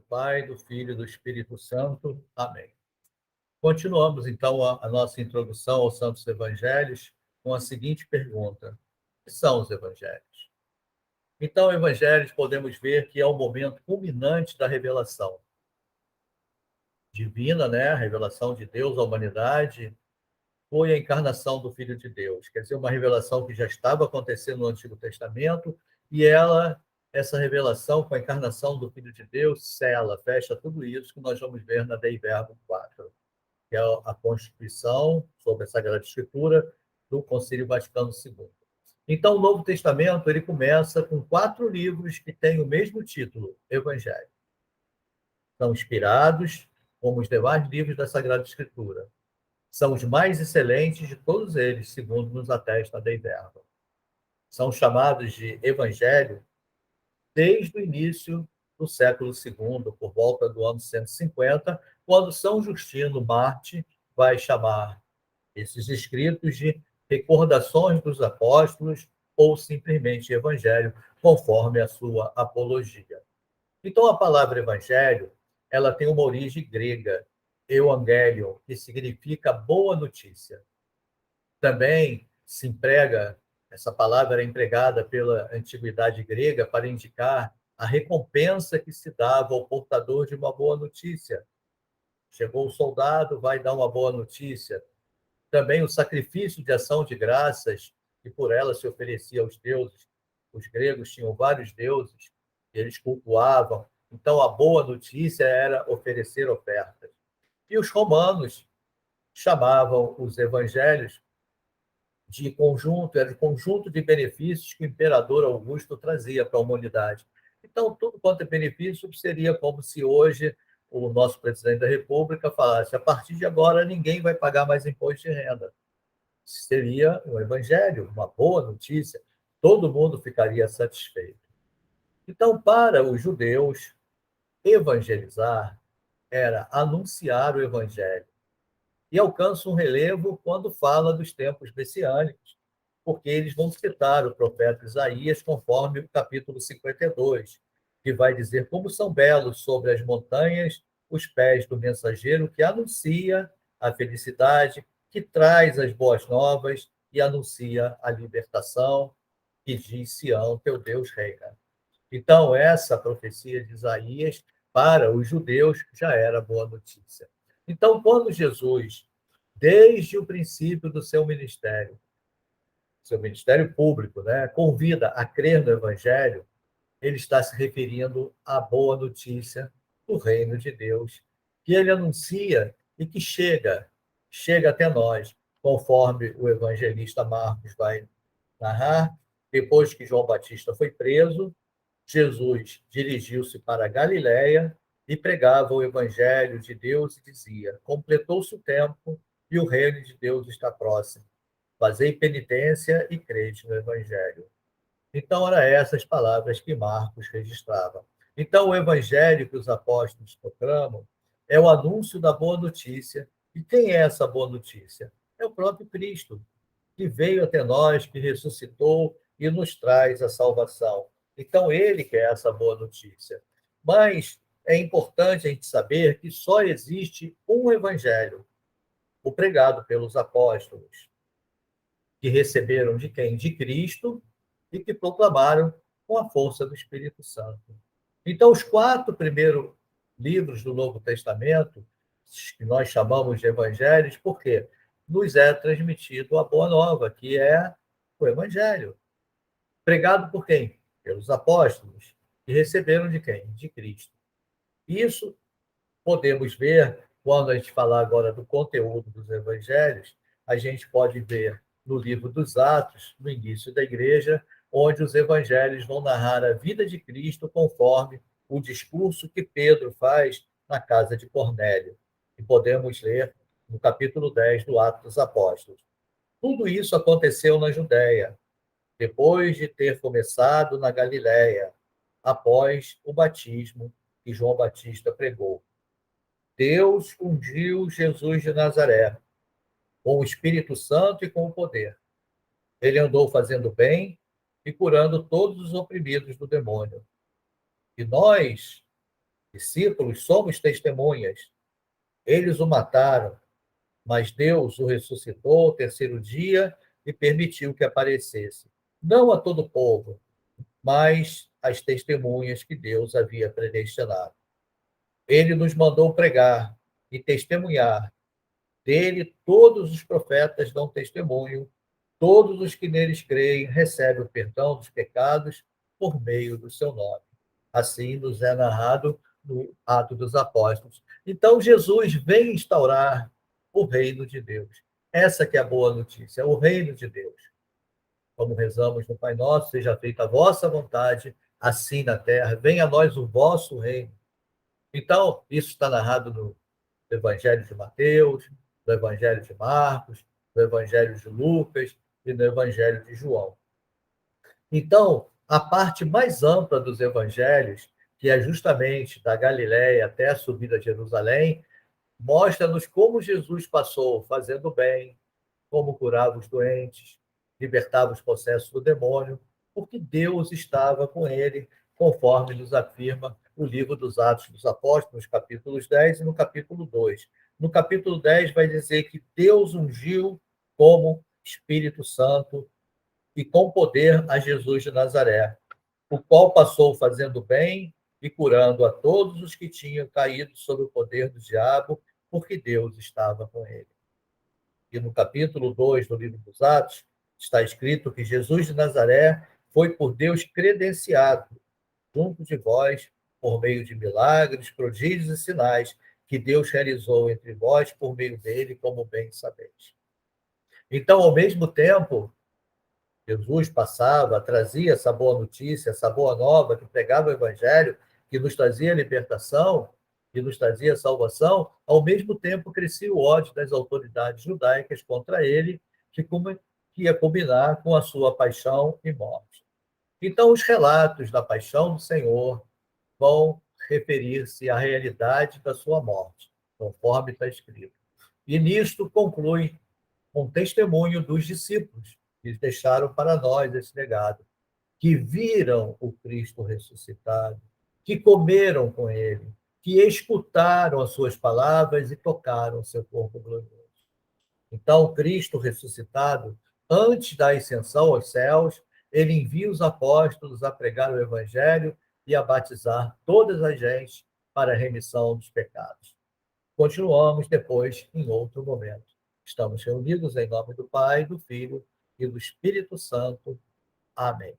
do Pai, do Filho e do Espírito Santo. Amém. Continuamos, então, a nossa introdução aos Santos Evangelhos com a seguinte pergunta: o que são os Evangelhos? Então, Evangelhos podemos ver que é o momento culminante da revelação divina, né? A revelação de Deus à humanidade foi a encarnação do Filho de Deus. Quer dizer, uma revelação que já estava acontecendo no Antigo Testamento e essa revelação com a encarnação do Filho de Deus, sela, fecha tudo isso que nós vamos ver na Dei Verbum 4, que é a Constituição sobre a Sagrada Escritura do Concílio Vaticano II. Então, o Novo Testamento ele começa com 4 livros que têm o mesmo título, Evangelho. São inspirados, como os demais livros da Sagrada Escritura. São os mais excelentes de todos eles, segundo nos atesta a Dei Verbum. São chamados de Evangelho desde o início do século II, por volta do ano 150, quando São Justino Marte vai chamar esses escritos de Recordações dos Apóstolos ou simplesmente Evangelho, conforme a sua apologia. Então, a palavra Evangelho ela tem uma origem grega, Evangelion, que significa boa notícia. Também se emprega, essa palavra era empregada pela antiguidade grega para indicar a recompensa que se dava ao portador de uma boa notícia. Chegou o soldado, vai dar uma boa notícia. Também o sacrifício de ação de graças, que por ela se oferecia aos deuses. Os gregos tinham vários deuses, eles cultuavam. Então, a boa notícia era oferecer ofertas. E os romanos chamavam os evangelhos de conjunto, era o conjunto de benefícios que o imperador Augusto trazia para a humanidade. Então, tudo quanto é benefício seria como se hoje o nosso presidente da República falasse: a partir de agora ninguém vai pagar mais imposto de renda. Seria um evangelho, uma boa notícia, todo mundo ficaria satisfeito. Então, para os judeus, evangelizar era anunciar o evangelho. E alcança um relevo quando fala dos tempos messiânicos, porque eles vão citar o profeta Isaías, conforme o capítulo 52, que vai dizer como são belos sobre as montanhas os pés do mensageiro que anuncia a felicidade, que traz as boas novas e anuncia a libertação, que diz Sião, teu Deus reina. Então, essa profecia de Isaías, para os judeus, já era boa notícia. Então, quando Jesus, desde o princípio do seu ministério público, né, convida a crer no Evangelho, ele está se referindo à boa notícia do reino de Deus, que ele anuncia e que chega até nós, conforme o evangelista Marcos vai narrar. Depois que João Batista foi preso, Jesus dirigiu-se para a Galiléia e pregava o evangelho de Deus e dizia: completou-se o tempo e o reino de Deus está próximo. Fazei penitência e crede no evangelho. Então, eram essas palavras que Marcos registrava. Então, o evangelho que os apóstolos proclamam é o anúncio da boa notícia. E quem é essa boa notícia? É o próprio Cristo, que veio até nós, que ressuscitou e nos traz a salvação. Então, ele que é essa boa notícia. Mas é importante a gente saber que só existe um evangelho, o pregado pelos apóstolos, que receberam de quem? De Cristo, e que proclamaram com a força do Espírito Santo. Então, os 4 primeiros livros do Novo Testamento, que nós chamamos de evangelhos, por quê? Nos é transmitido a boa nova, que é o evangelho. Pregado por quem? Pelos apóstolos, que receberam de quem? De Cristo. Isso podemos ver, quando a gente falar agora do conteúdo dos evangelhos, a gente pode ver no livro dos Atos, no início da igreja, onde os evangelhos vão narrar a vida de Cristo conforme o discurso que Pedro faz na casa de Cornélio. E podemos ler no capítulo 10 do Atos dos Apóstolos. Tudo isso aconteceu na Judéia, depois de ter começado na Galiléia, após o batismo que João Batista pregou. Deus ungiu Jesus de Nazaré com o Espírito Santo e com o poder. Ele andou fazendo bem e curando todos os oprimidos do demônio. E nós Discípulos, somos testemunhas. Eles o mataram, mas Deus o ressuscitou ao terceiro dia e permitiu que aparecesse, não a todo o povo, mas às testemunhas que Deus havia predestinado. Ele nos mandou pregar e testemunhar. Dele, todos os profetas dão testemunho. Todos os que neles creem recebem o perdão dos pecados por meio do seu nome. Assim nos é narrado no Atos dos Apóstolos. Então, Jesus vem instaurar o reino de Deus. Essa que é a boa notícia, o reino de Deus. Como rezamos no Pai Nosso, seja feita a vossa vontade, assim na terra. Venha a nós o vosso reino. Então, isso está narrado no Evangelho de Mateus, no Evangelho de Marcos, no Evangelho de Lucas e no Evangelho de João. Então, a parte mais ampla dos evangelhos, que é justamente da Galiléia até a subida a Jerusalém, mostra-nos como Jesus passou fazendo bem, como curava os doentes, libertava os possessos do demônio, porque Deus estava com ele, conforme nos afirma o livro dos Atos dos Apóstolos, capítulos 10 e no capítulo 2. No capítulo 10 vai dizer que Deus ungiu como Espírito Santo e com poder a Jesus de Nazaré, o qual passou fazendo bem e curando a todos os que tinham caído sob o poder do diabo, porque Deus estava com ele. E no capítulo 2 do livro dos Atos, está escrito que Jesus de Nazaré foi por Deus credenciado junto de vós por meio de milagres, prodígios e sinais que Deus realizou entre vós por meio dele, como bem sabeis. Então, ao mesmo tempo, Jesus passava, trazia essa boa notícia, essa boa nova, que pregava o Evangelho, que nos trazia libertação, que nos trazia salvação, ao mesmo tempo crescia o ódio das autoridades judaicas contra ele, que ia combinar com a sua paixão e morte. Então, os relatos da paixão do Senhor vão referir-se à realidade da sua morte, conforme está escrito. E nisto conclui um testemunho dos discípulos, que eles deixaram para nós esse legado, que viram o Cristo ressuscitado, que comeram com ele, que escutaram as suas palavras e tocaram o seu corpo glorioso. Então, Cristo ressuscitado, antes da ascensão aos céus, ele envia os apóstolos a pregar o evangelho e a batizar todas as gentes para a remissão dos pecados. Continuamos depois em outro momento. Estamos reunidos em nome do Pai, do Filho e do Espírito Santo. Amém.